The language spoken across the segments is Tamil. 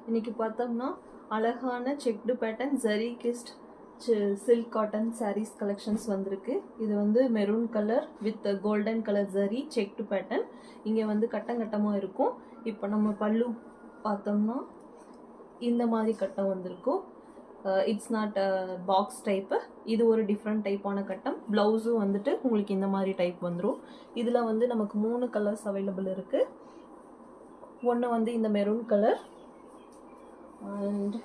இன்னைக்கு பார்த்தோம்னா அழகான checked pattern zari கிஸ்ட் silk cotton sarees collections வந்திருக்கு. இது வந்து maroon colour with golden colour zari checked pattern. இங்கே வந்து கட்டமாக இருக்கும். இப்போ நம்ம பல்லு பார்த்தோம்னா இந்த மாதிரி கட்டம் வந்திருக்கும். It's not box type. இது ஒரு டிஃப்ரெண்ட் டைப்பான கட்டம். ப்ளவுஸும் வந்துட்டு உங்களுக்கு இந்த மாதிரி டைப் வந்துடும். இதில் வந்து நமக்கு 3 கலர்ஸ் அவைலபிள் இருக்குது. ஒன்று வந்து இந்த மெரூன் கலர், அண்ட்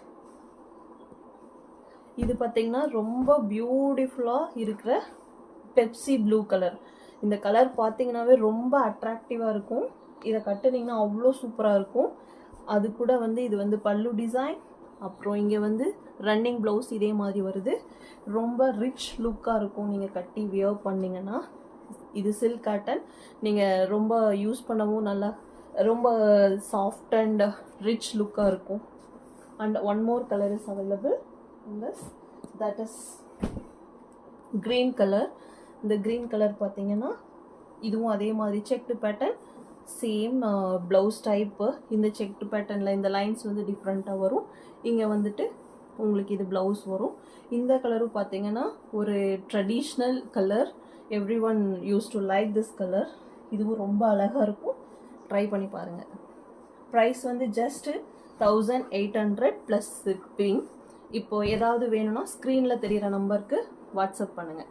இது பார்த்தீங்கன்னா ரொம்ப பியூட்டிஃபுல்லாக இருக்கிற பெப்சி ப்ளூ கலர். இந்த கலர் பார்த்தீங்கன்னாவே ரொம்ப அட்ராக்டிவாக இருக்கும். இதை கட்டுனீங்கன்னா அவ்வளோ சூப்பராக இருக்கும். அது கூட வந்து இது வந்து பல்லு டிசைன், அப்புறம் இங்கே வந்து ரன்னிங் ப்ளவுஸ் இதே மாதிரி வருது. ரொம்ப ரிச் லுக்காக இருக்கும் நீங்கள் கட்டி வியர் பண்ணிங்கன்னா. இது சில்க் காட்டன். நீங்கள் ரொம்ப யூஸ் பண்ணவும் நல்லா ரொம்ப சாஃப்ட் அண்ட் ரிச் லுக்காக இருக்கும். And one more colour is available in this, that is green color. இந்த green color பார்த்தீங்கன்னா இதுவும் அதே மாதிரி checked pattern, same blouse type. இந்த செக்டு பேட்டர்னில் இந்த லைன்ஸ் வந்து டிஃப்ரெண்ட்டாக வரும். இங்கே வந்துட்டு உங்களுக்கு இது ப்ளவுஸ் வரும். இந்த கலரும் பார்த்தீங்கன்னா ஒரு traditional colour. Every one use to like this colour. இதுவும் ரொம்ப அழகாக இருக்கும். ட்ரை பண்ணி பாருங்கள். ப்ரைஸ் வந்து ஜஸ்ட்டு 1800 ப்ளஸ் ஷிப்பிங். இப்போ ஏதாவது வேணும்னா ஸ்க்ரீனில் தெரிகிற நம்பருக்கு வாட்ஸ்அப் பண்ணுங்கள்.